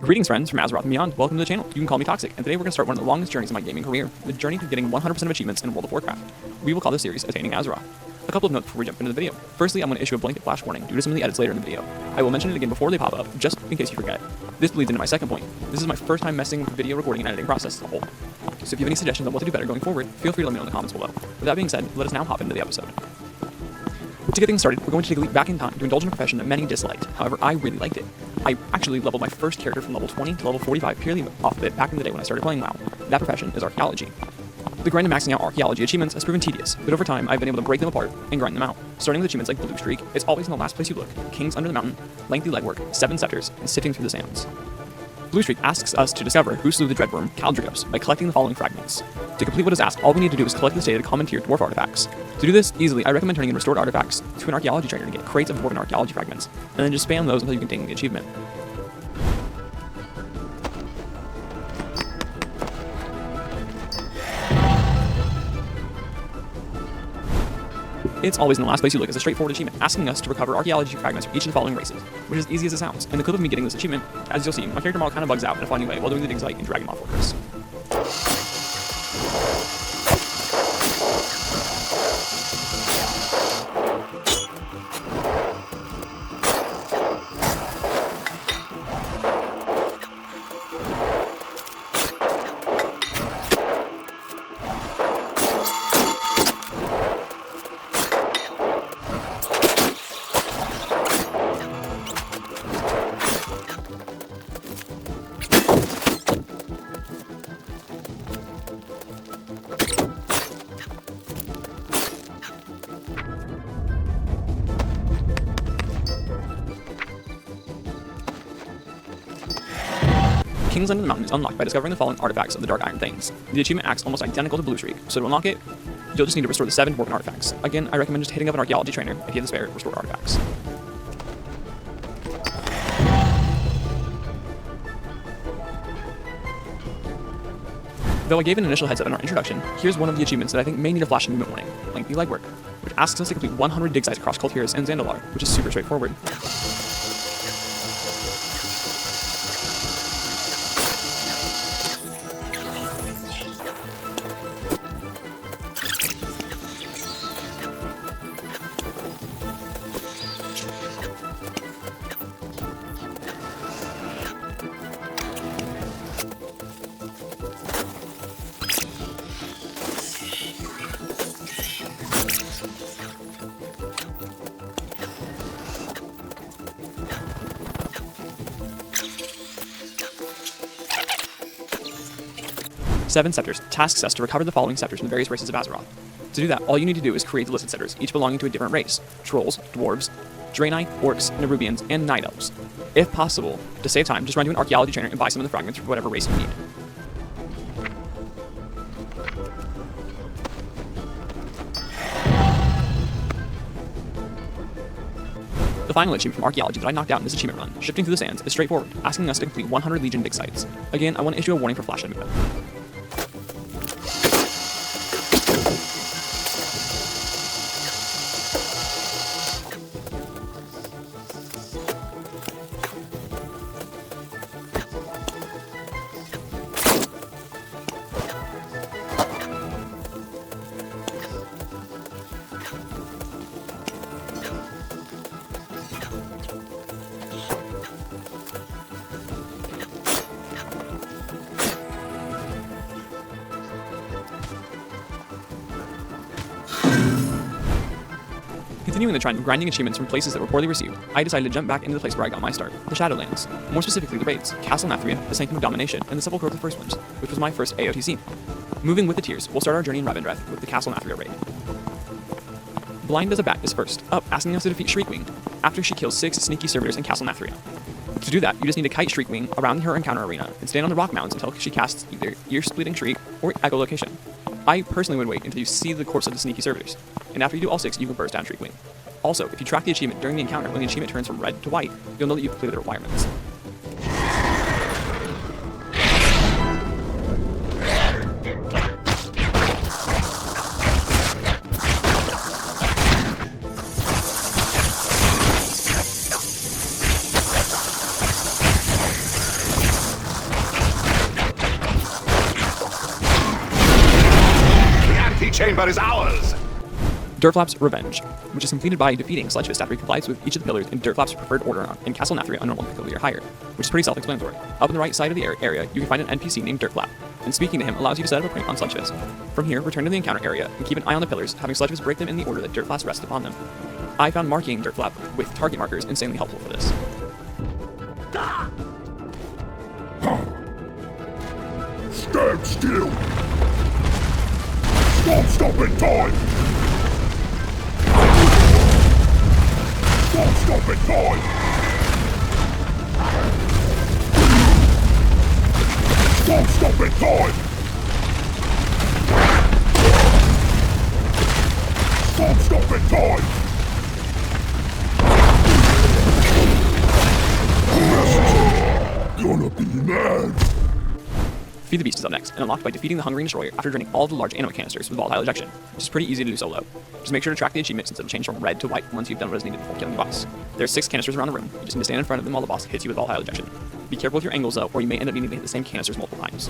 Greetings friends from Azeroth and beyond, welcome to the channel. You can call me Toxic, and today we're going to start one of the longest journeys of my gaming career, the journey to getting 100% of achievements in World of Warcraft. We will call this series Attaining Azeroth. A couple of notes before we jump into the video. Firstly, I'm going to issue a blanket flash warning due to some of the edits later in the video. I will mention it again before they pop up, just in case you forget. This bleeds into my second point. This is my first time messing with the video recording and editing process as a whole. So if you have any suggestions on what to do better going forward, feel free to let me know in the comments below. With that being said, let us now hop into the episode. To get things started, we're going to take a leap back in time to indulge in a profession that many disliked. However, I really liked it. I actually leveled my first character from level 20 to level 45 purely off of it back in the day when I started playing WoW. That profession is archaeology. The grind of maxing out archaeology achievements has proven tedious, but over time I've been able to break them apart and grind them out. Starting with achievements like Blue Streak, it's always in the last place you look, Kings Under the Mountain, Lengthy Legwork, 7 Scepters, and Sifting Through the Sands. Blue Streak asks us to discover who slew the Dreadworm, Caldrigos, by collecting the following fragments. To complete what is asked, all we need to do is collect the stated common tier dwarf artifacts. To do this easily, I recommend turning in restored artifacts to an archaeology trainer to get crates of dwarven archaeology fragments, and then just spam those until you can ding the achievement. It's always in the last place you look as a straightforward achievement, asking us to recover archaeology fragments from each of the following races, which is as easy as it sounds. In the clip of me getting this achievement, as you'll see, my character model kind of bugs out in a funny way while doing the dig site in Dragonmaw Fortress. Kings Under the Mountain is unlocked by discovering the following artifacts of the Dark Iron Things. The achievement acts almost identical to Blue Streak, so to unlock it, you'll just need to restore the 7 dwarven artifacts. Again, I recommend just hitting up an archaeology trainer if you have the spare restored artifacts. Though I gave an initial heads up in our introduction, here's one of the achievements that I think may need a flash movement warning, Lengthy Legwork, which asks us to complete 100 dig sites across Kultiris and Zandalar, which is super straightforward. Seven Scepters tasks us to recover the following scepters from the various races of Azeroth. To do that, all you need to do is create the listed scepters, each belonging to a different race: Trolls, Dwarves, Draenei, Orcs, Nerubians, and Night Elves. If possible, to save time, just run to an archaeology trainer and buy some of the fragments for whatever race you need. The final achievement from archaeology that I knocked out in this achievement run, Shifting Through the Sands, is straightforward, asking us to complete 100 Legion dig sites. Again, I want to issue a warning for flash movement. Continuing the trend of grinding achievements from places that were poorly received, I decided to jump back into the place where I got my start, the Shadowlands. More specifically the raids, Castle Nathria, the Sanctum of Domination, and the Sepulchre of the First Ones, which was my first AOTC. Moving with the tiers, we'll start our journey in Revendreth with the Castle Nathria raid. Blind as a Bat is first, up asking us to defeat Shriekwing, after she kills 6 sneaky servitors in Castle Nathria. To do that, you just need to kite Shriekwing around her encounter arena and stand on the rock mounds until she casts either Ear-Splitting Shriek or Echolocation. I personally would wait until you see the corpse of the sneaky servitors, and after you do all 6, you can burst down Shriekwing. Also, if you track the achievement during the encounter when the achievement turns from red to white, you'll know that you've completed the requirements. chamber is ours! Dirtflap's Revenge, which is completed by defeating Sledgefist after he complies with each of the pillars in Dirtflap's preferred order in Castle Nathria, a normal difficulty or higher, which is pretty self-explanatory. Up on the right side of the area, you can find an NPC named Dirtflap, and speaking to him allows you to set up a prank on Sledgefist. From here, return to the encounter area and keep an eye on the pillars, having Sledgefist break them in the order that Dirtflap rests upon them. I found marking Dirtflap with target markers insanely helpful for this. Stand still! Stop in time! Stop in time! Stop in time! Stop in time! Gonna be mad! Feed the Beast is up next, and unlocked by defeating the Hungry Destroyer after draining all of the large ammo canisters with volatile ejection, which is pretty easy to do solo. Just make sure to track the achievement since it'll change from red to white once you've done what is needed before killing the boss. There are 6 canisters around the room, you just need to stand in front of them while the boss hits you with volatile ejection. Be careful with your angles though, or you may end up needing to hit the same canisters multiple times.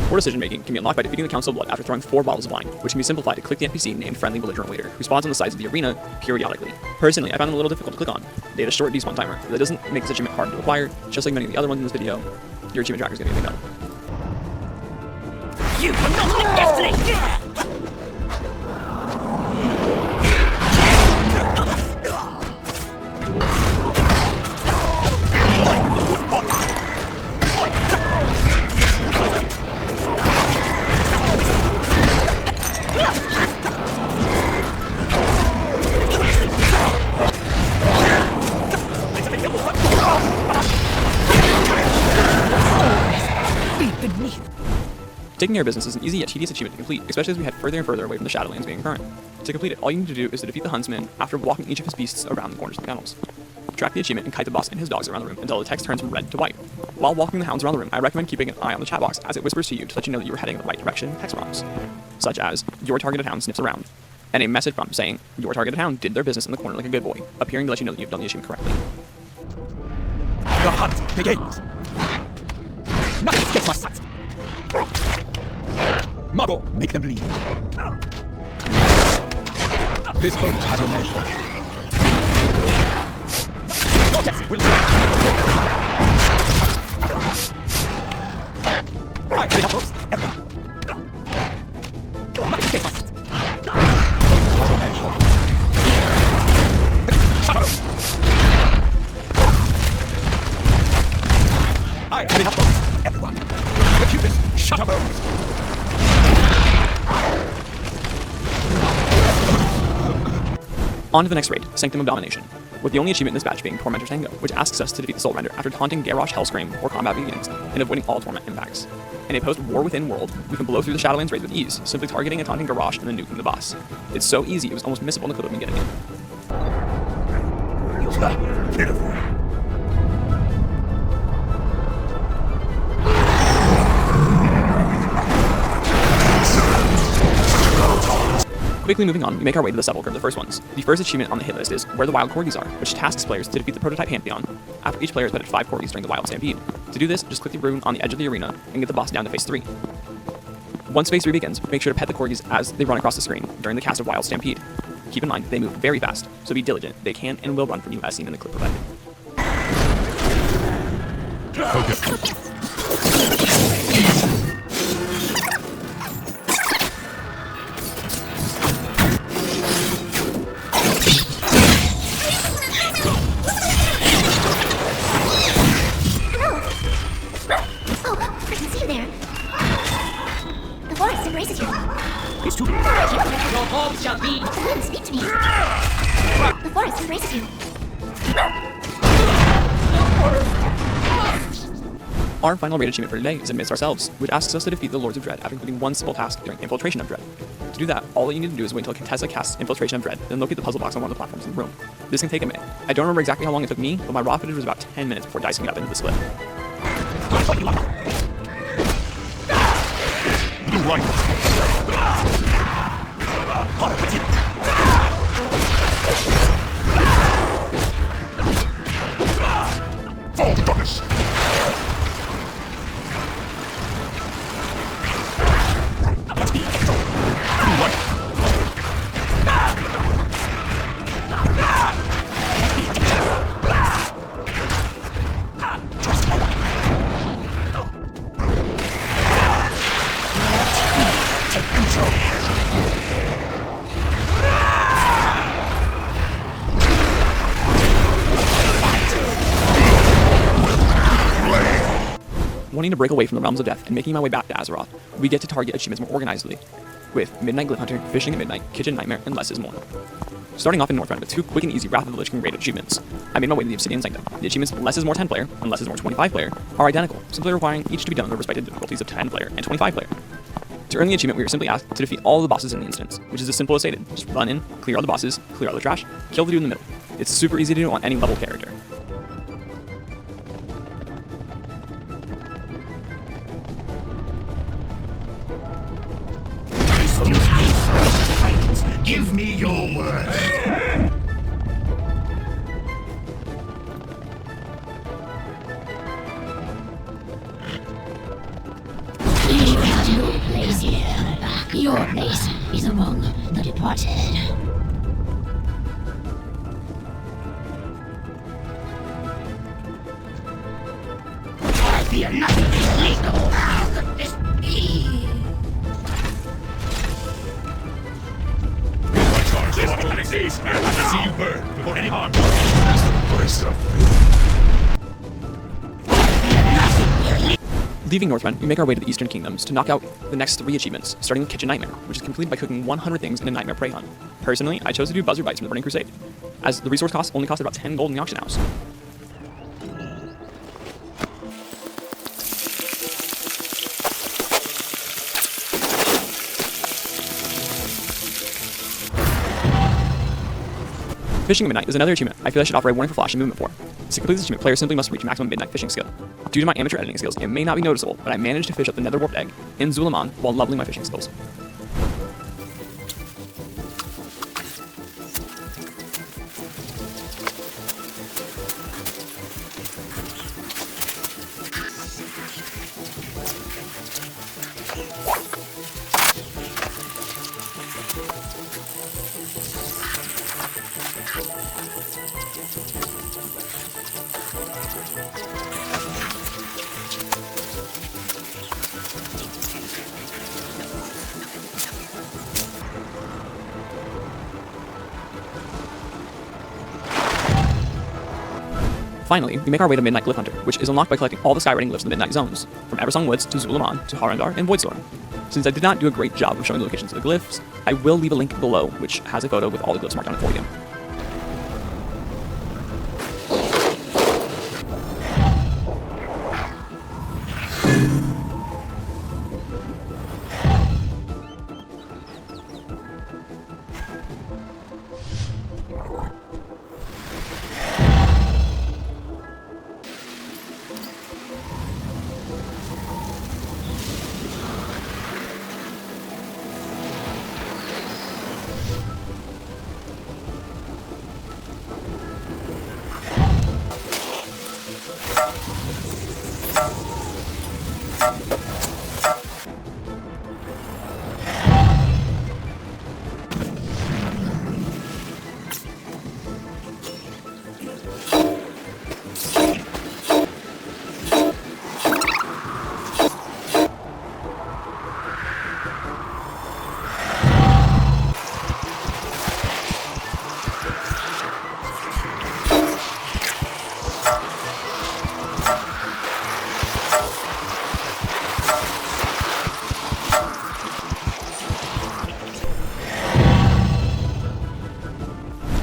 Poor decision making can be unlocked by defeating the Council of Blood after throwing 4 bottles of wine, which can be simplified to click the NPC named Friendly Belligerent Waiter, who spawns on the sides of the arena periodically. Personally, I found them a little difficult to click on. They had a short despawn timer, but that doesn't make this achievement hard to acquire. Just like many of the other ones in this video, your achievement tracker is going to be a big help. You will not live destiny! Taking care of business is an easy yet tedious achievement to complete, especially as we head further and further away from the Shadowlands being current. To complete it, all you need to do is to defeat the Huntsman after walking each of his beasts around the corners of the tunnels. Track the achievement and kite the boss and his dogs around the room until the text turns from red to white. While walking the hounds around the room, I recommend keeping an eye on the chat box as it whispers to you to let you know that you are heading in the right direction text prompts, such as, your targeted hound sniffs around, and a message prompt saying, your targeted hound did their business in the corner like a good boy, appearing to let you know that you've done the achievement correctly. The hunt begins! Nothing escapes my sight! Muggle, make them bleed. This boat has a measure. Yes, we'll I will help those. Nothing escapes my sight. Has a measure. I will help those. Everyone. The Cupid's Shutterbones. On to the next raid, Sanctum of Domination, with the only achievement in this batch being Tormentor's Tango, which asks us to defeat the Soul Render after taunting Garrosh Hellscream before combat begins, and avoiding all torment impacts. In a post-War Within world, we can blow through the Shadowlands raids with ease, simply targeting and taunting Garrosh and then nuking the boss. It's so easy, it was almost missable in the clip of me getting it. Pitiful. Quickly moving on, we make our way to the Sepulchre of the first ones. The first achievement on the hit list is Where the Wild Corgis Are, which tasks players to defeat the prototype Pantheon after each player has petted 5 Corgis during the Wild Stampede. To do this, just click the rune on the edge of the arena and get the boss down to phase 3. Once phase 3 begins, make sure to pet the Corgis as they run across the screen during the cast of Wild Stampede. Keep in mind, they move very fast, so be diligent. They can and will run from you as seen in the clip provided. Your home shall be. The wind speak to me. The forest embraces you. Our final raid achievement for today is Amidst Ourselves, which asks us to defeat the Lords of Dread after completing one simple task during Infiltration of Dread. To do that, all that you need to do is wait until Contessa casts Infiltration of Dread, then locate the puzzle box on one of the platforms in the room. This can take a minute. I don't remember exactly how long it took me, but my raw footage was about 10 minutes before dicing it up into the split. Blue light. Fall to darkness. Blue light. Wanting to break away from the realms of death and making my way back to Azeroth, we get to target achievements more organizedly, with Midnight Glyph Hunter, Fishing at Midnight, Kitchen Nightmare, and Less is More. Starting off in Northrend with 2 quick and easy Wrath of the Lich King raid achievements, I made my way to the Obsidian Sanctum. The achievements Less is More 10 player and Less is More 25 player are identical, simply requiring each to be done on the respective difficulties of 10 player and 25 player. To earn the achievement, we are simply asked to defeat all of the bosses in the instance, which is as simple as stated. Just run in, clear all the bosses, clear all the trash, kill the dude in the middle. It's super easy to do on any level character. Give me your word. You have no place here. Your place is among the departed. I fear nothing illegal. How could this be? Please, I want to see you burn before any harm. Leaving Northrend, we make our way to the Eastern Kingdoms to knock out the next 3 achievements, starting with Kitchen Nightmare, which is completed by cooking 100 things in a nightmare prey hunt. Personally, I chose to do Buzzard Bites from the Burning Crusade, as the resource cost only costed about 10 gold in the auction house. Fishing at Midnight is another achievement I feel I should offer a warning for flash and movement for. To complete this achievement, players simply must reach maximum midnight fishing skill. Due to my amateur editing skills, it may not be noticeable, but I managed to fish up the nether warped egg in Zulaman while leveling my fishing skills. Finally, we make our way to Midnight Glyph Hunter, which is unlocked by collecting all the skywriting glyphs in the Midnight Zones, from Eversong Woods to Zulaman to Harandar and Voidstorm. Since I did not do a great job of showing the locations of the glyphs, I will leave a link below which has a photo with all the glyphs marked on it for you.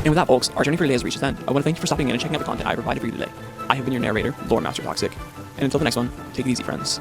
And with that, folks, our journey for today has reached its end. I want to thank you for stopping in and checking out the content I provided for you today. I have been your narrator, Lore Master Toxic, and until the next one, take it easy, friends.